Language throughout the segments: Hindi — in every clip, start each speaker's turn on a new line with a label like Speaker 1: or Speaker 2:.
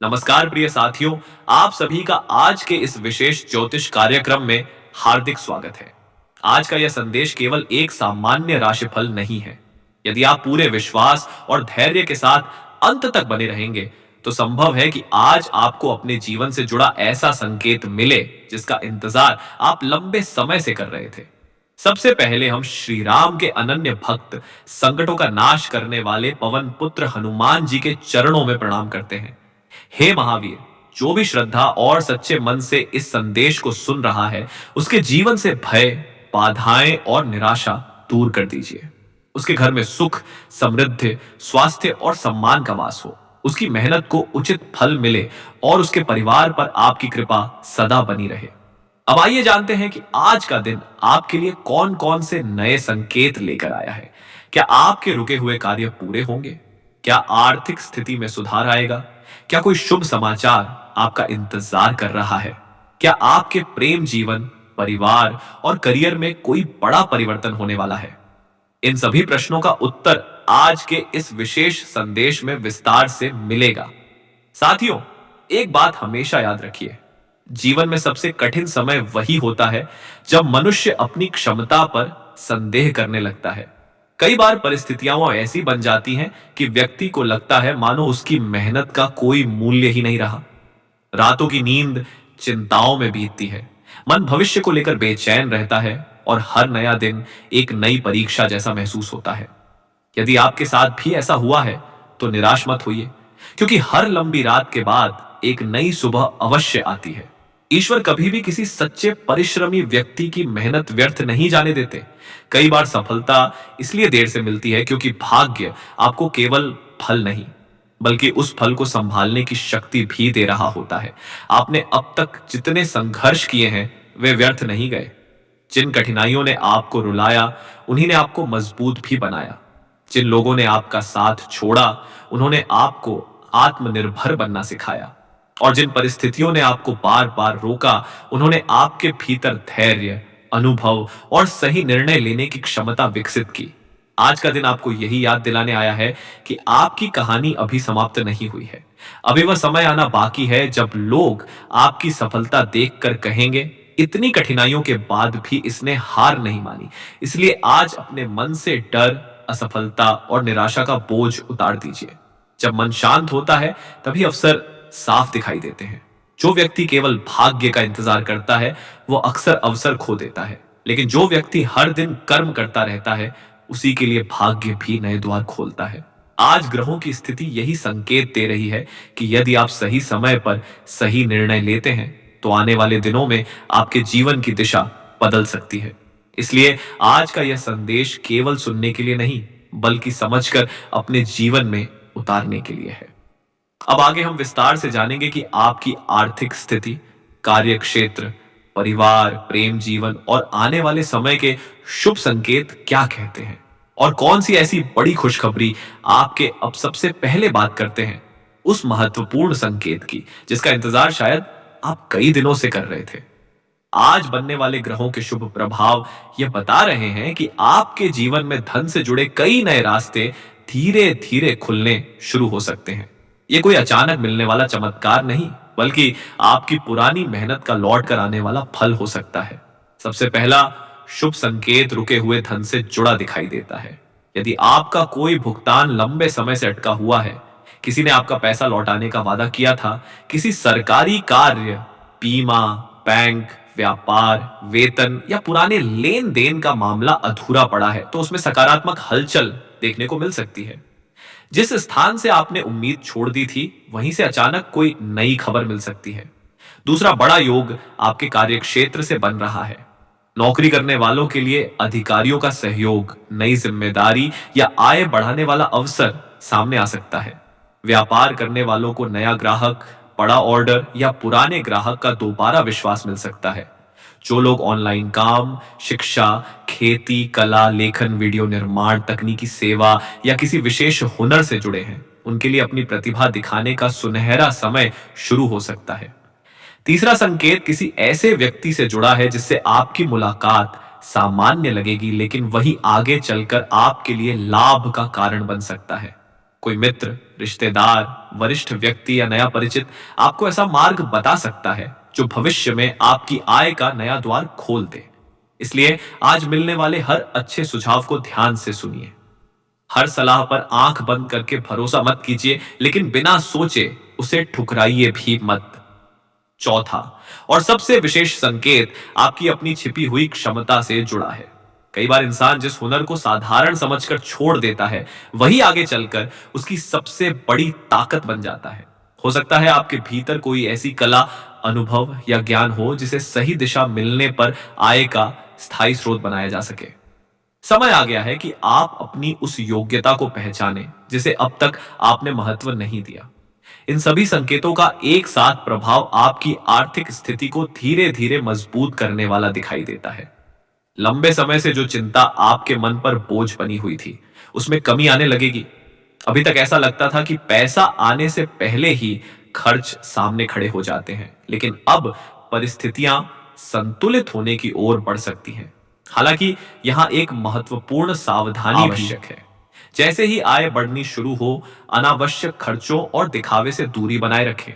Speaker 1: नमस्कार प्रिय साथियों, आप सभी का आज के इस विशेष ज्योतिष कार्यक्रम में हार्दिक स्वागत है। आज का यह संदेश केवल एक सामान्य राशिफल नहीं है। यदि आप पूरे विश्वास और धैर्य के साथ अंत तक बने रहेंगे, तो संभव है कि आज आपको अपने जीवन से जुड़ा ऐसा संकेत मिले जिसका इंतजार आप लंबे समय से कर रहे थे। सबसे पहले हम श्री राम के अनन्य भक्त, संकटों का नाश करने वाले पवन पुत्र हनुमान जी के चरणों में प्रणाम करते हैं। हे महावीर, जो भी श्रद्धा और सच्चे मन से इस संदेश को सुन रहा है, उसके जीवन से भय, बाधाएं और निराशा दूर कर दीजिए। उसके घर में सुख, समृद्धि, स्वास्थ्य और सम्मान का वास हो। उसकी मेहनत को उचित फल मिले और उसके परिवार पर आपकी कृपा सदा बनी रहे। अब आइए जानते हैं कि आज का दिन आपके लिए कौन कौन से नए संकेत लेकर आया है। क्या आपके रुके हुए कार्य पूरे होंगे? क्या आर्थिक स्थिति में सुधार आएगा? क्या कोई शुभ समाचार आपका इंतजार कर रहा है? क्या आपके प्रेम जीवन, परिवार और करियर में कोई बड़ा परिवर्तन होने वाला है? इन सभी प्रश्नों का उत्तर आज के इस विशेष संदेश में विस्तार से मिलेगा। साथियों, एक बात हमेशा याद रखिए, जीवन में सबसे कठिन समय वही होता है जब मनुष्य अपनी क्षमता पर संदेह करने लगता है। कई बार परिस्थितियां ऐसी बन जाती हैं कि व्यक्ति को लगता है मानो उसकी मेहनत का कोई मूल्य ही नहीं रहा। रातों की नींद चिंताओं में बीतती है, मन भविष्य को लेकर बेचैन रहता है और हर नया दिन एक नई परीक्षा जैसा महसूस होता है। यदि आपके साथ भी ऐसा हुआ है तो निराश मत होइए, क्योंकि हर लंबी रात के बाद एक नई सुबह अवश्य आती है। ईश्वर कभी भी किसी सच्चे परिश्रमी व्यक्ति की मेहनत व्यर्थ नहीं जाने देते। कई बार सफलता इसलिए देर से मिलती है क्योंकि भाग्य आपको केवल फल नहीं, बल्कि उस फल को संभालने की शक्ति भी दे रहा होता है। आपने अब तक जितने संघर्ष किए हैं वे व्यर्थ नहीं गए। जिन कठिनाइयों ने आपको रुलाया, उन्हीं ने आपको मजबूत भी बनाया। जिन लोगों ने आपका साथ छोड़ा, उन्होंने आपको आत्मनिर्भर बनना सिखाया। और जिन परिस्थितियों ने आपको बार बार रोका, उन्होंने आपके भीतर धैर्य, अनुभव और सही निर्णय लेने की क्षमता विकसित की। आज का दिन आपको यही याद दिलाने आया है कि आपकी कहानी अभी समाप्त नहीं हुई है। अभी वह समय आना बाकी है जब लोग आपकी सफलता देखकर कहेंगे, इतनी कठिनाइयों के बाद भी इसने हार नहीं मानी। इसलिए आज अपने मन से डर, असफलता और निराशा का बोझ उतार दीजिए। जब मन शांत होता है, तभी अवसर साफ दिखाई देते हैं। जो व्यक्ति केवल भाग्य का इंतजार करता है, वो अक्सर अवसर खो देता है। लेकिन जो व्यक्ति हर दिन कर्म करता रहता है, उसी के लिए भाग्य भी नए द्वार खोलता है। आज ग्रहों की स्थिति यही संकेत दे रही है कि यदि आप सही समय पर सही निर्णय लेते हैं, तो आने वाले दिनों में आपके जीवन की दिशा बदल सकती है। इसलिए आज का यह संदेश केवल सुनने के लिए नहीं, बल्कि समझकर अपने जीवन में उतारने के लिए है। अब आगे हम विस्तार से जानेंगे कि आपकी आर्थिक स्थिति, कार्य क्षेत्र, परिवार, प्रेम जीवन और आने वाले समय के शुभ संकेत क्या कहते हैं, और कौन सी ऐसी बड़ी खुशखबरी आपके अब सबसे पहले बात करते हैं, उस महत्वपूर्ण संकेत की जिसका इंतजार शायद आप कई दिनों से कर रहे थे। आज बनने वाले ग्रहों के शुभ प्रभाव यह बता रहे हैं कि आपके जीवन में धन से जुड़े कई नए रास्ते धीरे धीरे खुलने शुरू हो सकते हैं। ये कोई अचानक मिलने वाला चमत्कार नहीं, बल्कि आपकी पुरानी मेहनत का लौट कर आने वाला फल हो सकता है। सबसे पहला शुभ संकेत रुके हुए धन से जुड़ा दिखाई देता है। यदि आपका कोई भुगतान लंबे समय से अटका हुआ है, किसी ने आपका पैसा लौटाने का वादा किया था, किसी सरकारी कार्य, बीमा, बैंक, व्यापार, वेतन या पुराने लेन देन का मामला अधूरा पड़ा है, तो उसमें सकारात्मक हलचल देखने को मिल सकती है। जिस स्थान से आपने उम्मीद छोड़ दी थी, वहीं से अचानक कोई नई खबर मिल सकती है। दूसरा बड़ा योग आपके कार्यक्षेत्र से बन रहा है। नौकरी करने वालों के लिए अधिकारियों का सहयोग, नई जिम्मेदारी या आय बढ़ाने वाला अवसर सामने आ सकता है। व्यापार करने वालों को नया ग्राहक, बड़ा ऑर्डर या पुराने ग्राहक का दोबारा विश्वास मिल सकता है। जो लोग ऑनलाइन काम, शिक्षा, खेती, कला, लेखन, वीडियो निर्माण, तकनीकी सेवा या किसी विशेष हुनर से जुड़े हैं, उनके लिए अपनी प्रतिभा दिखाने का सुनहरा समय शुरू हो सकता है। तीसरा संकेत किसी ऐसे व्यक्ति से जुड़ा है जिससे आपकी मुलाकात सामान्य लगेगी, लेकिन वही आगे चलकर आपके लिए लाभ का कारण बन सकता है। कोई मित्र, रिश्तेदार वरिष्ठ व्यक्ति या नया परिचित आपको ऐसा मार्ग बता सकता है जो भविष्य में आपकी आय का नया द्वार खोल दे। इसलिए आज मिलने वाले हर अच्छे सुझाव को ध्यान से सुनिए। हर सलाह पर आंख बंद करके भरोसा मत कीजिए, लेकिन बिना सोचे उसे ठुकराइए भी मत। चौथा और सबसे विशेष संकेत आपकी अपनी छिपी हुई क्षमता से जुड़ा है। कई बार इंसान जिस हुनर को साधारण समझकर छोड़ देता है, वही आगे चलकर उसकी सबसे बड़ी ताकत बन जाता है। हो सकता है आपके भीतर कोई ऐसी कला, अनुभव या ज्ञान हो जिसे सही दिशा मिलने पर आय का स्थायी स्रोत बनाया जा सके। समय आ गया है कि आप अपनी उस योग्यता को पहचानें जिसे अब तक आपने महत्व नहीं दिया। इन सभी संकेतों का एक साथ प्रभाव आपकी आर्थिक स्थिति को धीरे धीरे मजबूत करने वाला दिखाई देता है। लंबे समय से जो चिंता आपके मन पर बोझ बनी हुई थी, उसमें कमी आने लगेगी। अभी तक ऐसा लगता था कि पैसा आने से पहले ही खर्च सामने खड़े हो जाते हैं, लेकिन अब परिस्थितियां संतुलित होने की ओर बढ़ सकती हैं। हालांकि यहां एक महत्वपूर्ण सावधानी आवश्यक है। जैसे ही आय बढ़नी शुरू हो, अनावश्यक खर्चों और दिखावे से दूरी बनाए रखें।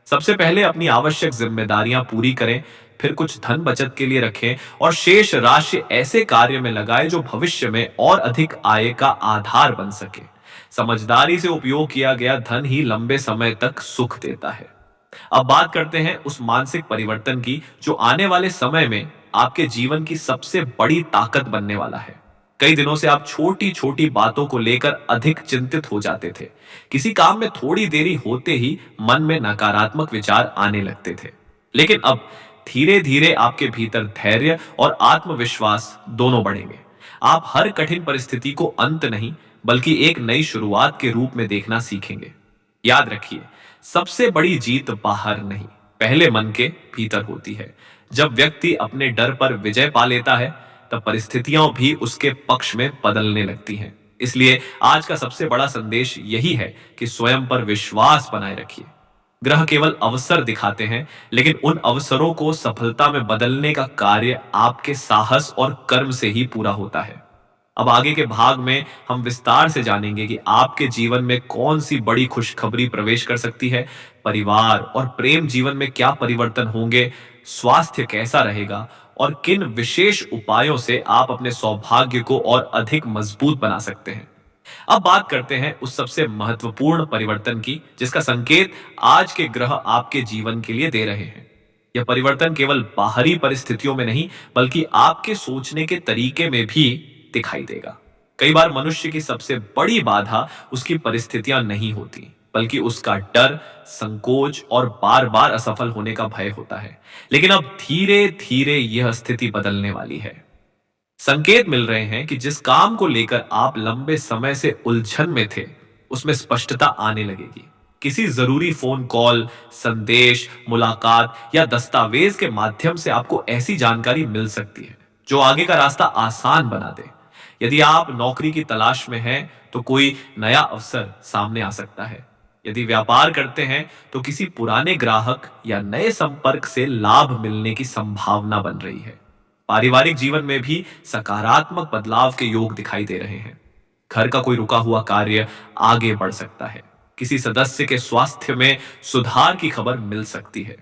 Speaker 1: सबसे पहले अपनी आवश्यक जिम्मेदारियां पूरी करें, फिर कुछ धन बचत के लिए रखें और शेष राशि ऐसे कार्य में लगाएं जो भविष्य में और अधिक आय का आधार बन सके। समझदारी से उपयोग किया गया धन ही लंबे समय तक सुख देता है। अब बात करते हैं उस मानसिक परिवर्तन की जो आने वाले समय में आपके जीवन की सबसे बड़ी ताकत बनने वाला है। कई दिनों से आप छोटी छोटी बातों को लेकर अधिक चिंतित हो जाते थे। किसी काम में थोड़ी देरी होते ही मन में नकारात्मक विचार आने लगते थे। लेकिन अब धीरे धीरे आपके भीतर धैर्य और आत्मविश्वास दोनों बढ़ेंगे। आप हर कठिन परिस्थिति को अंत नहीं, बल्कि एक नई शुरुआत के रूप में देखना सीखेंगे। याद रखिए, सबसे बड़ी जीत बाहर नहीं, पहले मन के भीतर होती है। जब व्यक्ति अपने डर पर विजय पा लेता है, तब परिस्थितियां भी उसके पक्ष में बदलने लगती हैं। इसलिए आज का सबसे बड़ा संदेश यही है कि स्वयं पर विश्वास बनाए रखिए। ग्रह केवल अवसर दिखाते हैं, लेकिन उन अवसरों को सफलता में बदलने का कार्य आपके साहस और कर्म से ही पूरा होता है। अब आगे के भाग में हम विस्तार से जानेंगे कि आपके जीवन में कौन सी बड़ी खुशखबरी प्रवेश कर सकती है, परिवार और प्रेम जीवन में क्या परिवर्तन होंगे, स्वास्थ्य कैसा रहेगा और किन विशेष उपायों से आप अपने सौभाग्य को और अधिक मजबूत बना सकते हैं। अब बात करते हैं उस सबसे महत्वपूर्ण परिवर्तन की जिसका संकेत आज के ग्रह आपके जीवन के लिए दे रहे हैं। यह परिवर्तन केवल बाहरी परिस्थितियों में नहीं, बल्कि आपके सोचने के तरीके में भी दिखाई देगा। कई बार मनुष्य की सबसे बड़ी बाधा उसकी परिस्थितियां नहीं होती, बल्कि उसका डर, संकोच और बार बार असफल होने का भय होता है। लेकिन अब धीरे धीरे यह स्थिति बदलने वाली है। संकेत मिल रहे हैं कि जिस काम को लेकर आप लंबे समय से उलझन में थे, उसमें स्पष्टता आने लगेगी। किसी जरूरी फोन कॉल, संदेश, मुलाकात या दस्तावेज के माध्यम से आपको ऐसी जानकारी मिल सकती है जो आगे का रास्ता आसान बना दे। यदि आप नौकरी की तलाश में हैं, तो कोई नया अवसर सामने आ सकता है। यदि व्यापार करते हैं, तो किसी पुराने ग्राहक या नए संपर्क से लाभ मिलने की संभावना बन रही है। पारिवारिक जीवन में भी सकारात्मक बदलाव के योग दिखाई दे रहे हैं। घर का कोई रुका हुआ कार्य आगे बढ़ सकता है। किसी सदस्य के स्वास्थ्य में सुधार की खबर मिल सकती है।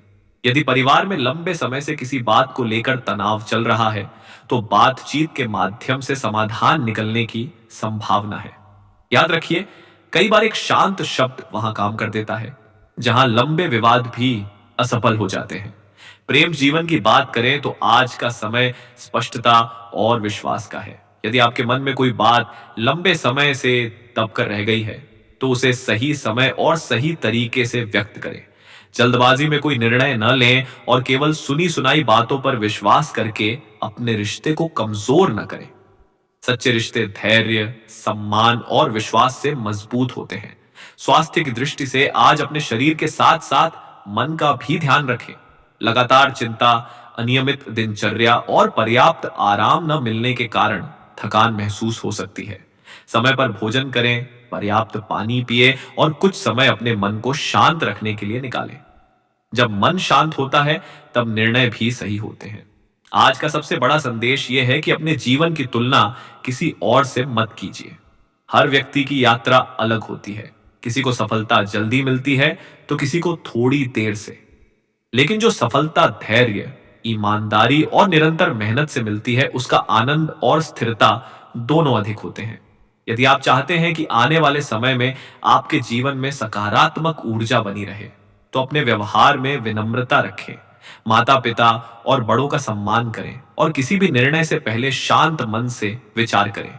Speaker 1: यदि परिवार में लंबे समय से किसी बात को लेकर तनाव चल रहा है, तो बातचीत के माध्यम से समाधान निकलने की संभावना है। याद रखिए, कई बार एक शांत शब्द वहां काम कर देता है, जहां लंबे विवाद भी असफल हो जाते हैं। प्रेम जीवन की बात करें तो आज का समय स्पष्टता और विश्वास का है। यदि आपके मन में कोई बात लंबे समय से दब कर रह गई है, तो उसे सही समय और सही तरीके से व्यक्त करें। जल्दबाजी में कोई निर्णय न लें और केवल सुनी सुनाई बातों पर विश्वास करके अपने रिश्ते को कमजोर न करें। सच्चे रिश्ते धैर्य, सम्मान और विश्वास से मजबूत होते हैं। स्वास्थ्य की दृष्टि से आज अपने शरीर के साथ साथ मन का भी ध्यान रखें। लगातार चिंता, अनियमित दिनचर्या और पर्याप्त आराम न मिलने के कारण थकान महसूस हो सकती है। समय पर भोजन करें, पर्याप्त पानी पिए और कुछ समय अपने मन को शांत रखने के लिए निकालें। जब मन शांत होता है, तब निर्णय भी सही होते हैं। आज का सबसे बड़ा संदेश यह है कि अपने जीवन की तुलना किसी और से मत कीजिए। हर व्यक्ति की यात्रा अलग होती है। किसी को सफलता जल्दी मिलती है तो किसी को थोड़ी देर से। लेकिन जो सफलता धैर्य, ईमानदारी और निरंतर मेहनत से मिलती है, उसका आनंद और स्थिरता दोनों अधिक होते हैं। यदि आप चाहते हैं कि आने वाले समय में आपके जीवन में सकारात्मक ऊर्जा बनी रहे, तो अपने व्यवहार में विनम्रता रखें, माता पिता और बड़ों का सम्मान करें और किसी भी निर्णय से पहले शांत मन से विचार करें।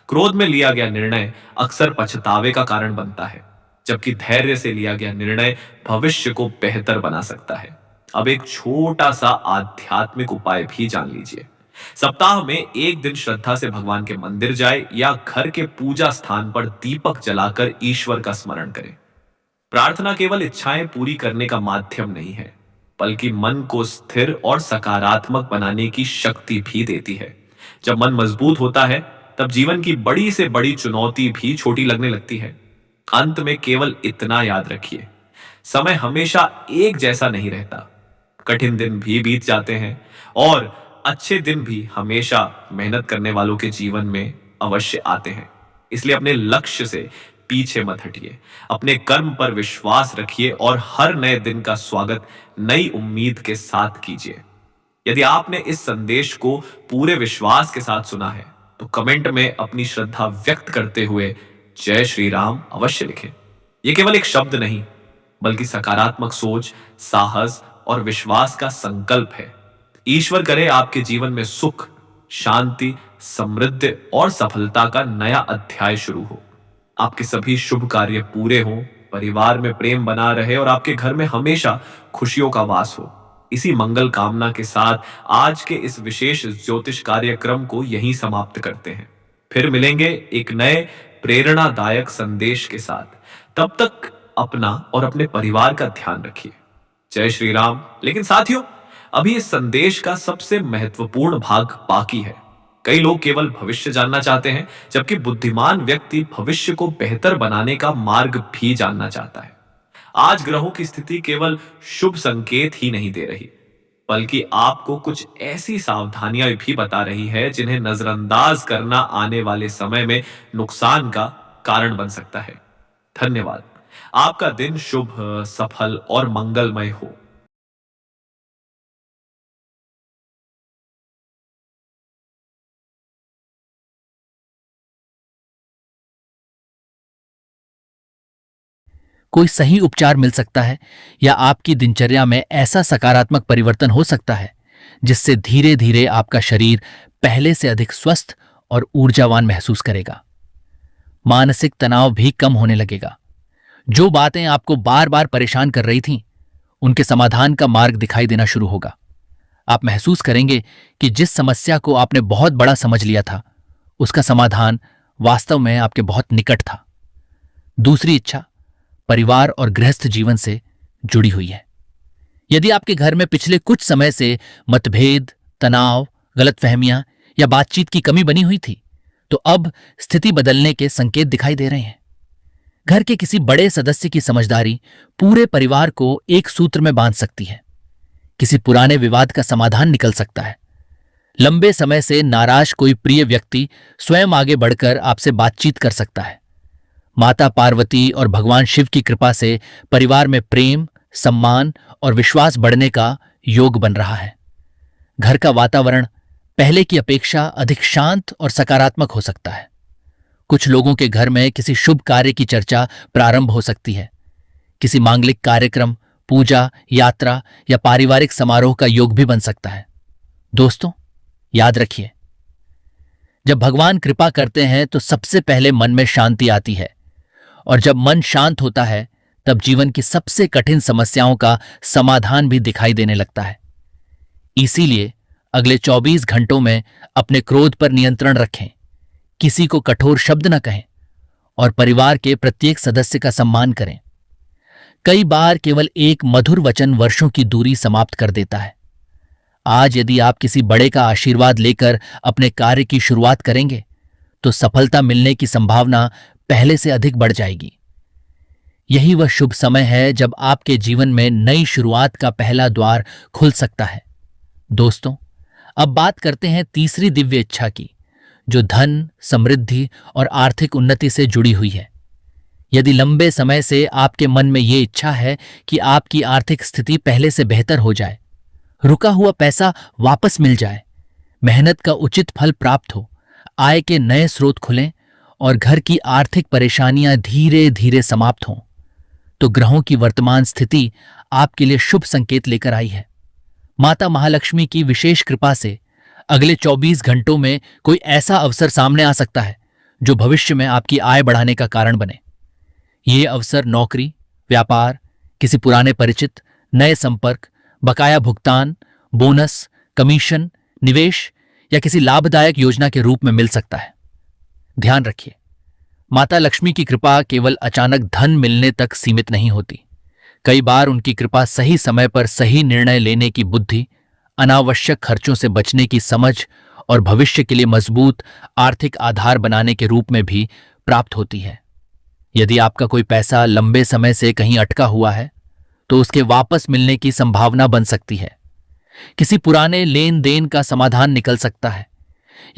Speaker 1: क्रोध में लिया गया निर्णय अक्सर पछतावे का कारण बनता है, जबकि धैर्य से लिया गया निर्णय भविष्य को बेहतर बना सकता है। अब एक छोटा सा आध्यात्मिक उपाय भी जान लीजिए। सप्ताह में एक दिन श्रद्धा से भगवान के मंदिर जाए या घर के पूजा स्थान पर दीपक जलाकर ईश्वर का स्मरण करें। प्रार्थना केवल इच्छाएं पूरी करने का माध्यम नहीं है, बल्कि मन को स्थिर और सकारात्मक बनाने की शक्ति भी देती है। जब मन मजबूत होता है, तब जीवन की बड़ी से बड़ी चुनौती भी छोटी लगने लगती है। अंत में केवल इतना याद रखिए, समय हमेशा एक जैसा नहीं रहता। कठिन दिन भी बीत जाते हैं और अच्छे दिन भी हमेशा मेहनत करने वालों के जीवन में अवश्य आते हैं। इसलिए अपने लक्ष्य से पीछे मत हटिए, अपने कर्म पर विश्वास रखिए और हर नए दिन का स्वागत नई उम्मीद के साथ कीजिए। यदि आपने इस संदेश को पूरे विश्वास के साथ सुना है, तो कमेंट में अपनी श्रद्धा व्यक्त करते हुए जय श्री राम अवश्य लिखें। यह केवल एक शब्द नहीं, बल्कि सकारात्मक सोच, साहस और विश्वास का संकल्प है। ईश्वर करे आपके जीवन में सुख, शांति, समृद्धि और सफलता का नया अध्याय शुरू हो। आपके सभी शुभ कार्य पूरे हों, परिवार में प्रेम बना रहे और आपके घर में हमेशा खुशियों का वास हो। इसी मंगल कामना के साथ आज के इस विशेष ज्योतिष कार्यक्रम को यहीं समाप्त करते हैं। फिर मिलेंगे एक नए प्रेरणादायक संदेश के साथ। तब तक अपना और अपने परिवार का ध्यान रखिए। जय श्री राम। लेकिन साथियों, अभी इस संदेश का सबसे महत्वपूर्ण भाग बाकी है। कई लोग केवल भविष्य जानना चाहते हैं, जबकि बुद्धिमान व्यक्ति भविष्य को बेहतर बनाने का मार्ग भी जानना चाहता है। आज ग्रहों की स्थिति केवल शुभ संकेत ही नहीं दे रही, बल्कि आपको कुछ ऐसी सावधानियां भी बता रही है जिन्हें नजरअंदाज करना आने वाले समय में नुकसान का कारण बन सकता है। धन्यवाद। आपका दिन शुभ, सफल और मंगलमय हो।
Speaker 2: कोई सही उपचार मिल सकता है या आपकी दिनचर्या में ऐसा सकारात्मक परिवर्तन हो सकता है जिससे धीरे धीरे आपका शरीर पहले से अधिक स्वस्थ और ऊर्जावान महसूस करेगा। मानसिक तनाव भी कम होने लगेगा। जो बातें आपको बार बार परेशान कर रही थीं, उनके समाधान का मार्ग दिखाई देना शुरू होगा। आप महसूस करेंगे कि जिस समस्या को आपने बहुत बड़ा समझ लिया था, उसका समाधान वास्तव में आपके बहुत निकट था। दूसरी इच्छा परिवार और गृहस्थ जीवन से जुड़ी हुई है। यदि आपके घर में पिछले कुछ समय से मतभेद, तनाव, गलतफहमियां या बातचीत की कमी बनी हुई थी, तो अब स्थिति बदलने के संकेत दिखाई दे रहे हैं। घर के किसी बड़े सदस्य की समझदारी पूरे परिवार को एक सूत्र में बांध सकती है। किसी पुराने विवाद का समाधान निकल सकता है। लंबे समय से नाराज कोई प्रिय व्यक्ति स्वयं आगे बढ़कर आपसे बातचीत कर सकता है। माता पार्वती और भगवान शिव की कृपा से परिवार में प्रेम, सम्मान और विश्वास बढ़ने का योग बन रहा है। घर का वातावरण पहले की अपेक्षा अधिक शांत और सकारात्मक हो सकता है। कुछ लोगों के घर में किसी शुभ कार्य की चर्चा प्रारंभ हो सकती है। किसी मांगलिक कार्यक्रम, पूजा, यात्रा या पारिवारिक समारोह का योग भी बन सकता है। दोस्तों, याद रखिए, जब भगवान कृपा करते हैं तो सबसे पहले मन में शांति आती है, और जब मन शांत होता है तब जीवन की सबसे कठिन समस्याओं का समाधान भी दिखाई देने लगता है। इसीलिए अगले 24 घंटों में अपने क्रोध पर नियंत्रण रखें, किसी को कठोर शब्द न कहें और परिवार के प्रत्येक सदस्य का सम्मान करें। कई बार केवल एक मधुर वचन वर्षों की दूरी समाप्त कर देता है। आज यदि आप किसी बड़े का आशीर्वाद लेकर अपने कार्य की शुरुआत करेंगे, तो सफलता मिलने की संभावना पहले से अधिक बढ़ जाएगी। यही वह शुभ समय है जब आपके जीवन में नई शुरुआत का पहला द्वार खुल सकता है। दोस्तों, अब बात करते हैं तीसरी दिव्य इच्छा की, जो धन, समृद्धि और आर्थिक उन्नति से जुड़ी हुई है। यदि लंबे समय से आपके मन में ये इच्छा है कि आपकी आर्थिक स्थिति पहले से बेहतर हो जाए, रुका हुआ पैसा वापस मिल जाए, मेहनत का उचित फल प्राप्त हो, आय के नए स्रोत खुलें और घर की आर्थिक परेशानियां धीरे धीरे समाप्त हों, तो ग्रहों की वर्तमान स्थिति आपके लिए शुभ संकेत लेकर आई है। माता महालक्ष्मी की विशेष कृपा से अगले 24 घंटों में कोई ऐसा अवसर सामने आ सकता है जो भविष्य में आपकी आय बढ़ाने का कारण बने। ये अवसर नौकरी, व्यापार, किसी पुराने परिचित, नए संपर्क, बकाया भुगतान, बोनस, कमीशन, निवेश या किसी लाभदायक योजना के रूप में मिल सकता है। ध्यान रखिए, माता लक्ष्मी की कृपा केवल अचानक धन मिलने तक सीमित नहीं होती। कई बार उनकी कृपा सही समय पर सही निर्णय लेने की बुद्धि, अनावश्यक खर्चों से बचने की समझ और भविष्य के लिए मजबूत आर्थिक आधार बनाने के रूप में भी प्राप्त होती है। यदि आपका कोई पैसा लंबे समय से कहीं अटका हुआ है, तो उसके वापस मिलने की संभावना बन सकती है। किसी पुराने लेन देन का समाधान निकल सकता है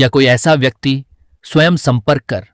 Speaker 2: या कोई ऐसा व्यक्ति स्वयं संपर्क कर